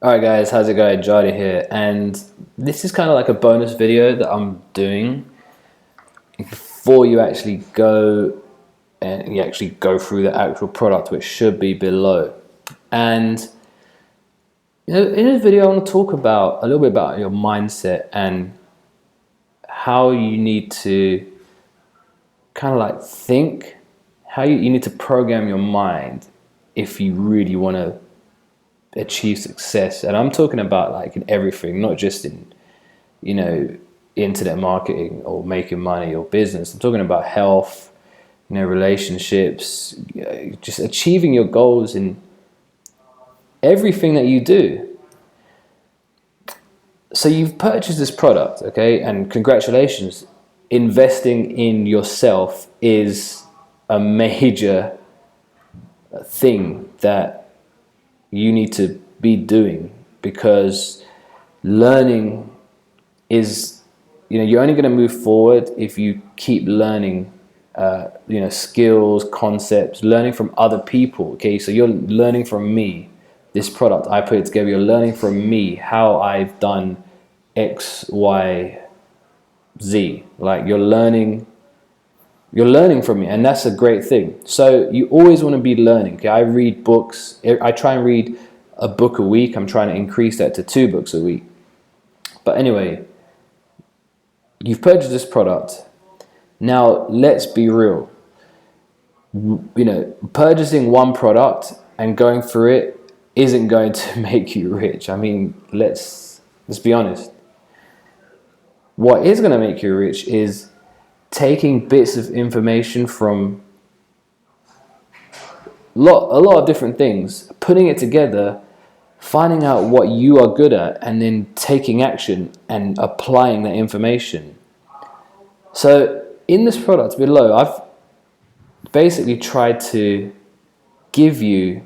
Alright guys, how's it going? Jody here, and this is kind of like a bonus video that I'm doing before you actually go through the actual product, which should be below. And in this video I want to talk about a little bit about your mindset and how you need to kind of like think, how you need to program your mind if you really want to achieve success. And I'm talking about like in everything, not just in internet marketing or making money or business. I'm talking about health, relationships, just achieving your goals in everything that you do. So you've purchased this product, okay, and congratulations. Investing in yourself is a major thing that you need to be doing, because learning is, you're only going to move forward if you keep learning, skills, concepts, learning from other people. Okay, so you're learning from me. This product, I put it together. You're learning from me how I've done X, Y, Z. Like you're learning from me, and that's a great thing. So you always want to be learning. Okay, I read books. I try and read a book a week. I'm trying to increase that to 2 books a week. But anyway, you've purchased this product. Now, let's be real. Purchasing one product and going through it isn't going to make you rich. I mean, let's be honest. What is going to make you rich is taking bits of information from a lot of different things, putting it together, finding out what you are good at, and then taking action and applying that information. So in this product below, I've basically tried to give you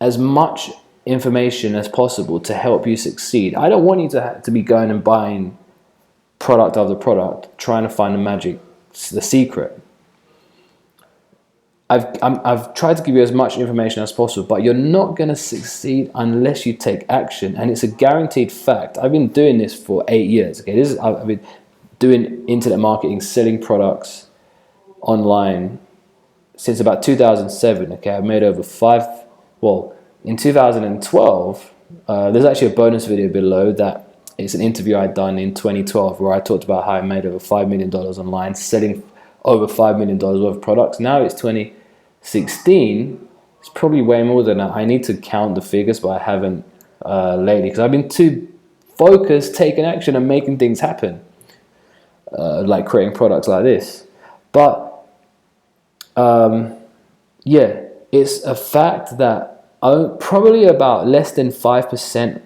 as much information as possible to help you succeed. I don't want you to be going and buying product after product, trying to find the magic, the secret. I've tried to give you as much information as possible, but you're not going to succeed unless you take action, and it's a guaranteed fact. I've been doing this for 8 years. Okay, I've been doing internet marketing, selling products online since about 2007. Okay, I've made over in 2012, there's actually a bonus video below that. It's an interview I'd done in 2012 where I talked about how I made over $5 million online, selling over $5 million worth of products. Now it's 2016. It's probably way more than that. I need to count the figures, but I haven't lately, because I've been too focused, taking action and making things happen, like creating products like this. But yeah, it's a fact that probably about less than 5%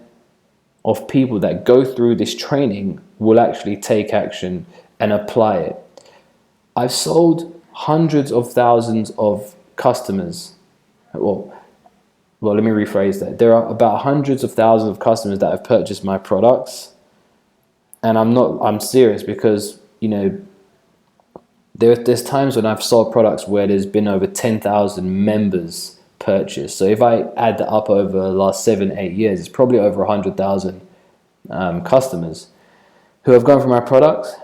of people that go through this training will actually take action and apply it. I've sold hundreds of thousands of customers. Well, let me rephrase that. There are about hundreds of thousands of customers that have purchased my products. And I'm serious, because, there's times when I've sold products where there's been over 10,000 members purchased. So if I add that up over the last 7-8 years, it's probably over 100,000 customers who have gone for my products.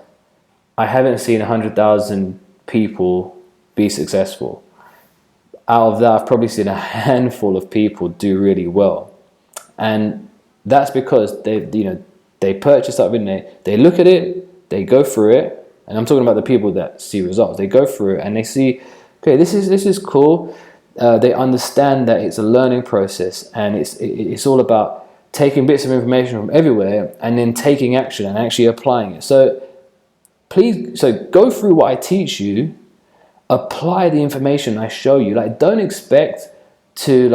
I haven't seen 100,000 people be successful. Out of that, I've probably seen a handful of people do really well, and that's because they purchase something, they look at it, they go through it. And I'm talking about the people that see results. They go through it and they see, okay, this is cool. They understand that it's a learning process, and it's all about taking bits of information from everywhere and then taking action and actually applying it. So go through what I teach you, apply the information I show you. Like, don't expect to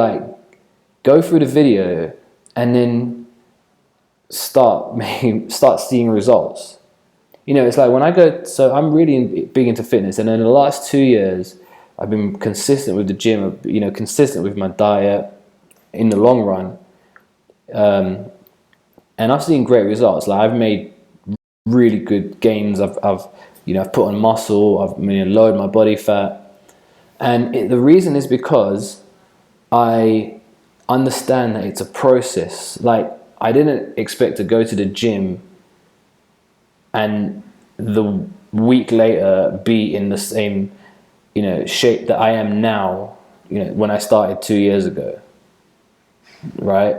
go through the video and then start seeing results. It's like when I go, so I'm really big into fitness, and in the last 2 years, I've been consistent with the gym, consistent with my diet in the long run. And I've seen great results. Like, I've made really good gains. I've put on muscle, I've lowered my body fat. And the reason is because I understand that it's a process. Like, I didn't expect to go to the gym and the week later be in the same, shape that I am now, when I started 2 years ago, right?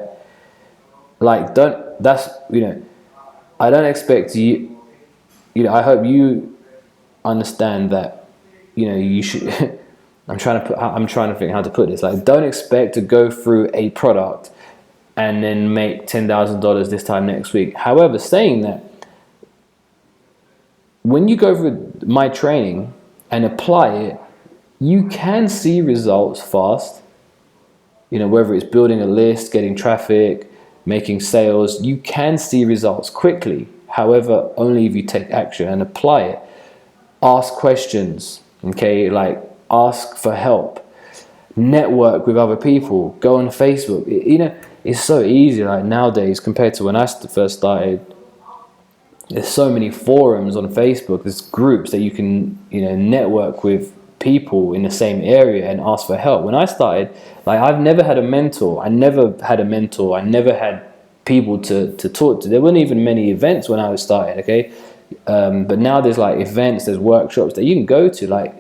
Like, I don't expect you, I hope you understand that, you should, I'm trying to think how to put this. Like, don't expect to go through a product and then make $10,000 this time next week. However, saying that, when you go through my training and apply it, you can see results fast. Whether it's building a list, getting traffic, making sales, you can see results quickly. However, only if you take action and apply it. Ask questions, okay? Like, ask for help. Network with other people. Go on Facebook. It's so easy, like, nowadays compared to when I first started. There's so many forums on Facebook. There's groups that you can, network with people in the same area and ask for help. When I started, like, I've never had a mentor. I never had people to talk to. There weren't even many events when I was started, okay? But now there's like events, there's workshops that you can go to. Like,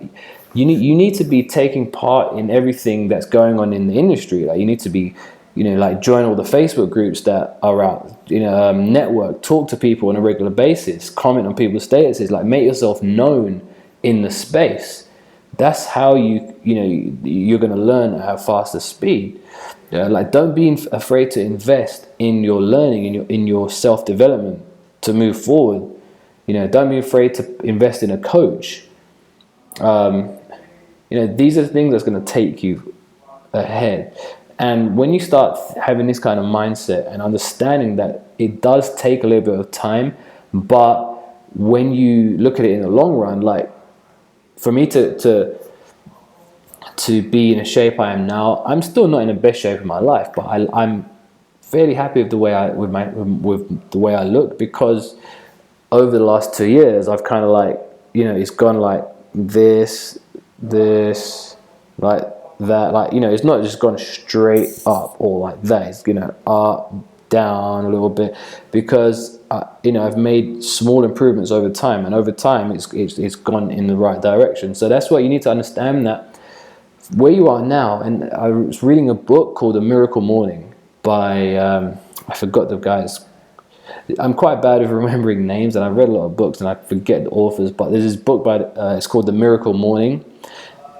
you need to be taking part in everything that's going on in the industry. Like, you need to be, like, join all the Facebook groups that are out, network, talk to people on a regular basis, comment on people's statuses, like, make yourself known in the space. That's how you're going to learn at a faster speed. Like, don't be afraid to invest in your learning, in your self-development to move forward. Don't be afraid to invest in a coach. These are the things that's going to take you ahead. And when you start having this kind of mindset and understanding that it does take a little bit of time, but when you look at it in the long run, like, for me to be in a shape I am now, I'm still not in the best shape of my life, but I'm fairly happy with the way I look, because over the last 2 years, I've kind of, like, it's gone like this, like that, like, it's not just gone straight up or like that. It's, up, down a little bit, because I've made small improvements over time, and over time it's gone in the right direction. So that's what you need to understand, that where you are now. And I was reading a book called The Miracle Morning by I forgot the guys. I'm quite bad with remembering names, and I've read a lot of books and I forget the authors, but there's this book it's called The Miracle Morning,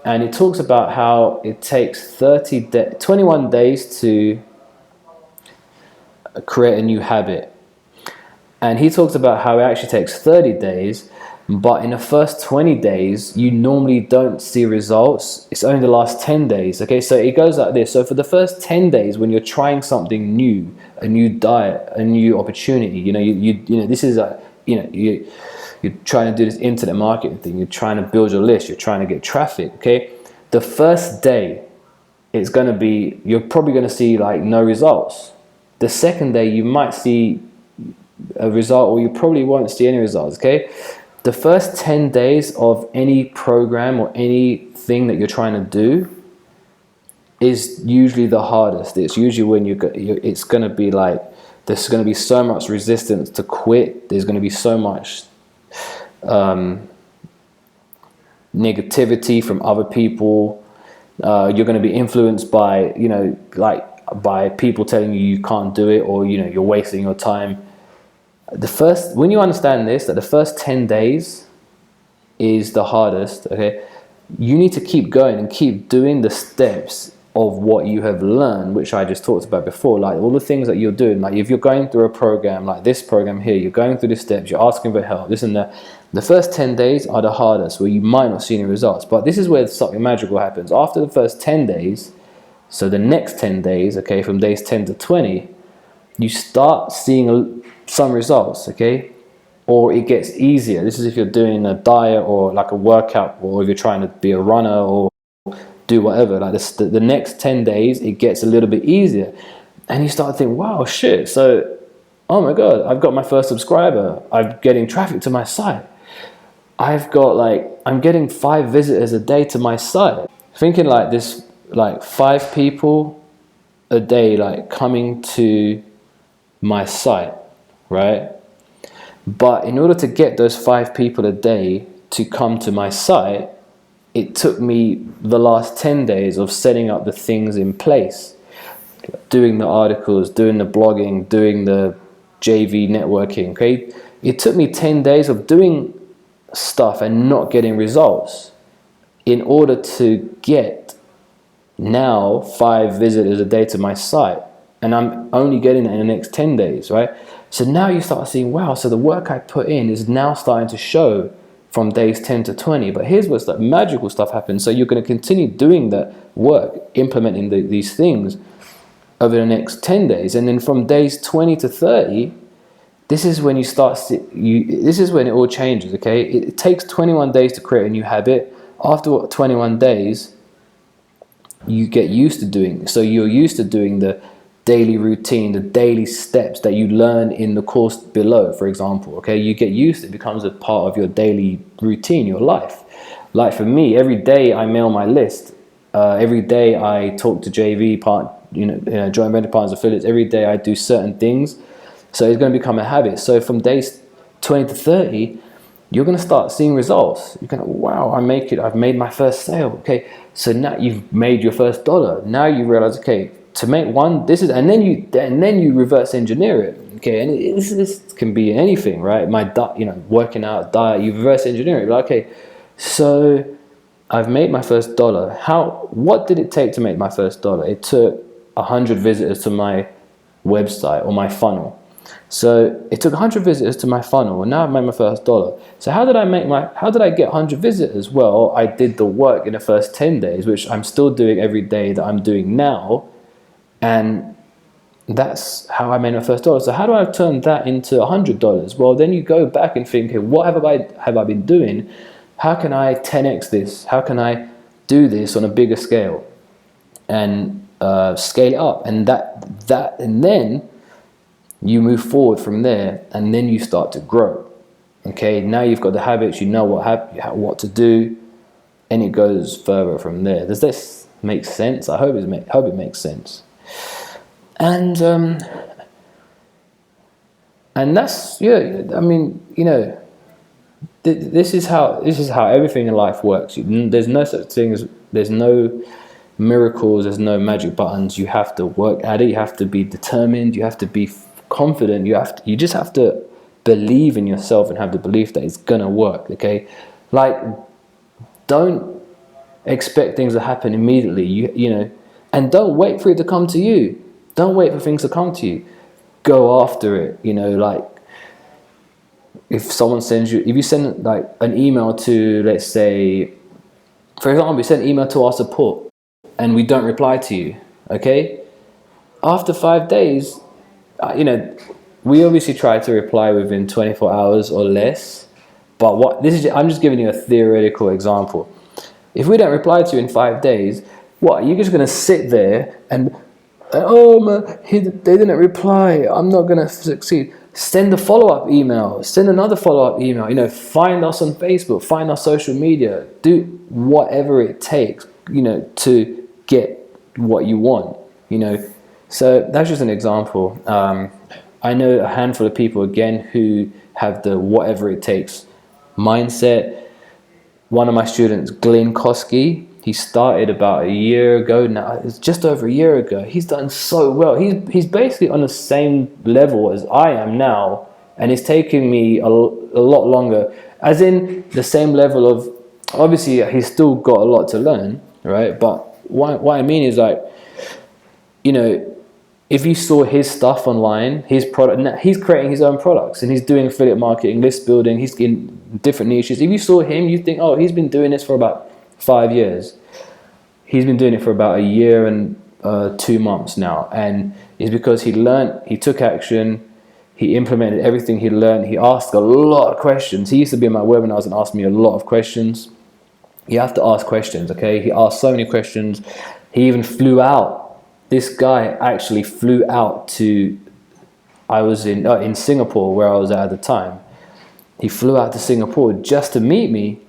and it talks about how it takes 21 days to create a new habit. And he talks about how it actually takes 30 days, but in the first 20 days, you normally don't see results. It's only the last 10 days, okay? So it goes like this. So for the first 10 days, when you're trying something new, a new diet, a new opportunity, this is you're trying to do this internet marketing thing, you're trying to build your list, you're trying to get traffic, okay? The first day, you're probably going to see, like, no results. The second day, you might see a result, or you probably won't see any results, okay? The first 10 days of any program or anything that you're trying to do is usually the hardest. It's usually when it's going to be like, there's going to be so much resistance to quit. There's going to be so much negativity from other people. You're going to be influenced by, by people telling you can't do it, or, you're wasting your time. When you understand this, that the first 10 days is the hardest, okay, you need to keep going and keep doing the steps of what you have learned, which I just talked about before, like all the things that you're doing. Like, if you're going through a program like this program here, you're going through the steps, you're asking for help, this and that. The first 10 days are the hardest, where you might not see any results. But this is where something magical happens. After the first 10 days, so the next 10 days, okay, from days 10 to 20, you start seeing some results, okay? Or it gets easier. This is if you're doing a diet or like a workout, or if you're trying to be a runner or do whatever. Like this, the next 10 days, it gets a little bit easier. And you start thinking, wow, shit. So, oh my God, I've got my first subscriber. I'm getting traffic to my site. I'm getting 5 visitors a day to my site. Thinking like this, like 5 people a day like coming to my site, right? But in order to get those 5 people a day to come to my site, it took me the last 10 days of setting up the things in place, doing the articles, doing the blogging, doing the JV networking, okay? It took me 10 days of doing stuff and not getting results in order to get now 5 visitors a day to my site. And I'm only getting it in the next 10 days, right? So now you start seeing, wow, so the work I put in is now starting to show from days 10 to 20. But here's what's the magical stuff happens. So you're going to continue doing that work, implementing these things over the next 10 days. And then from days 20 to 30, this is when this is when it all changes, okay? It takes 21 days to create a new habit. After 21 days, you get used to doing. So you're used to doing the daily routine, the daily steps that you learn in the course below, for example, okay? You get used to it, becomes a part of your daily routine, your life. Like for me, every day I mail my list. Every day I talk to JV joint venture partners, affiliates. Every day I do certain things. So it's going to become a habit. So from days 20 to 30, you're going to start seeing results. You're going to, wow, I've made my first sale. Okay, so now you've made your first dollar. Now you realize, okay, to make one, this is, and then you reverse engineer it. Okay, and this can be anything, right? Working out, diet, you reverse engineer it. Like, okay, so I've made my first dollar. What did it take to make my first dollar? It took 100 visitors to my website or my funnel. So it took 100 visitors to my funnel, and now I've made my first dollar. So how did I get 100 visitors? Well, I did the work in the first 10 days, which I'm still doing every day that I'm doing now. And that's how I made my first dollar. So how do I turn that into $100? Well, then you go back and think, hey, what have I been doing? How can I 10x this? How can I do this on a bigger scale and scale it up? And then you move forward from there, and then you start to grow. Okay, now you've got the habits, you know what to do, and it goes further from there. Does this make sense? I hope it makes sense. And that's, yeah, I mean, this is how everything in life works. There's no such thing as, there's no miracles, there's no magic buttons. You have to work at it, you have to be determined, you have to be confident, you just have to believe in yourself and have the belief that it's gonna work. Okay, like, don't expect things to happen immediately. You know, and don't wait for it to come to you. Don't wait for things to come to you. Go after it. Like, if you send like an email to, let's say, for example, we send an email to our support and we don't reply to you, okay? After 5 days, we obviously try to reply within 24 hours or less. But I'm just giving you a theoretical example. If we don't reply to you in 5 days, what, you're just going to sit there and, oh man, they didn't reply, I'm not going to succeed. Send a follow-up email, send another follow-up email, find us on Facebook, find our social media, do whatever it takes, to get what you want, So that's just an example. I know a handful of people, again, who have the whatever it takes mindset. One of my students, Glenn Koski, he started about a year ago now. It's just over a year ago. He's done so well. He's basically on the same level as I am now, and it's taking me a lot longer. As in the same level of, obviously he's still got a lot to learn, right? But what I mean is, like, if you saw his stuff online, his product, he's creating his own products and he's doing affiliate marketing, list building, he's in different niches. If you saw him, you think, oh, he's been doing this for about 5 years. He's been doing it for about a year and 2 months now. And it's because he learned, he took action, he implemented everything he learned, he asked a lot of questions. He used to be in my webinars and ask me a lot of questions. You have to ask questions, okay? He asked so many questions. He even flew out. This guy actually flew out to, I was in Singapore, where I was at the time. He flew out to Singapore just to meet me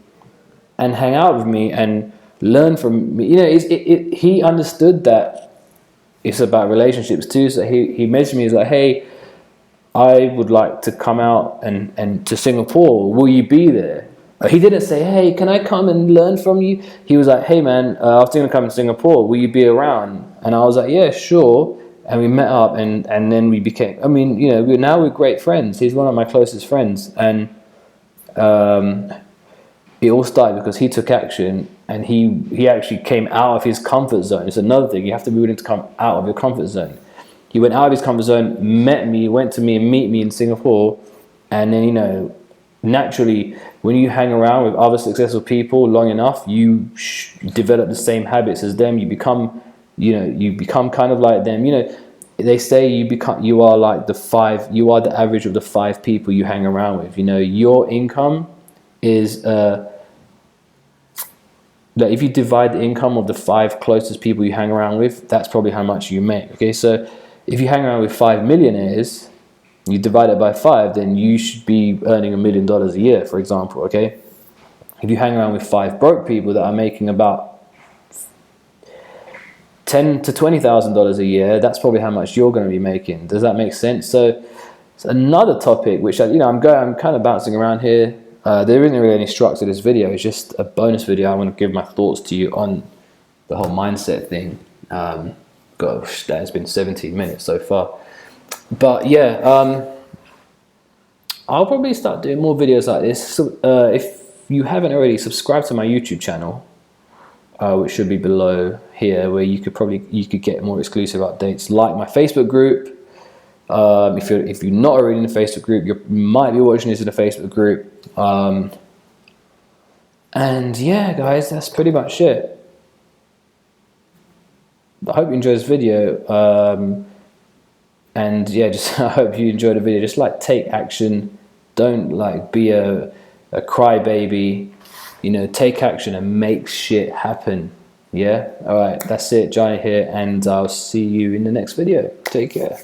and hang out with me and learn from me. He understood that it's about relationships too. So he messaged me, he's like, hey, I would like to come out and to Singapore. Will you be there? He didn't say, hey, can I come and learn from you? He was like, hey man, I was going to come to Singapore. Will you be around? And I was like, yeah, sure. And we met up, and then we became, I mean, you know, now we're great friends. He's one of my closest friends. And it all started because he took action, and he actually came out of his comfort zone. It's another thing. You have to be willing to come out of your comfort zone. He went out of his comfort zone, met me, went to me and meet me in Singapore. And then, you know, naturally, when you hang around with other successful people long enough, you develop the same habits as them. You become, you know, you become kind of like them. You know, they say you are like you are the average of the 5 people you hang around with. You know, your income is, like if you divide the income of the 5 closest people you hang around with, that's probably how much you make. Okay, so if you hang around with 5 millionaires, you divide it by 5, then you should be earning $1 million a year, for example. Okay, if you hang around with 5 broke people that are making about $10,000 to $20,000 a year, that's probably how much you're going to be making. Does that make sense? So it's another topic which I'm kind of bouncing around here. There isn't really any structure to this video. It's just a bonus video. I want to give my thoughts to you on the whole mindset thing. Gosh, that has been 17 minutes so far. But yeah, I'll probably start doing more videos like this. So, if you haven't already, subscribe to my YouTube channel, which should be below here, where you could get more exclusive updates. Like my Facebook group. If you're not already in the Facebook group, you might be watching this in the Facebook group. And yeah, guys, that's pretty much it. I hope you enjoyed this video. And yeah, just I hope you enjoyed the video. Just like take action. Don't like be a crybaby. You know, take action and make shit happen. Yeah. All right. That's it. Johnny here, and I'll see you in the next video. Take care.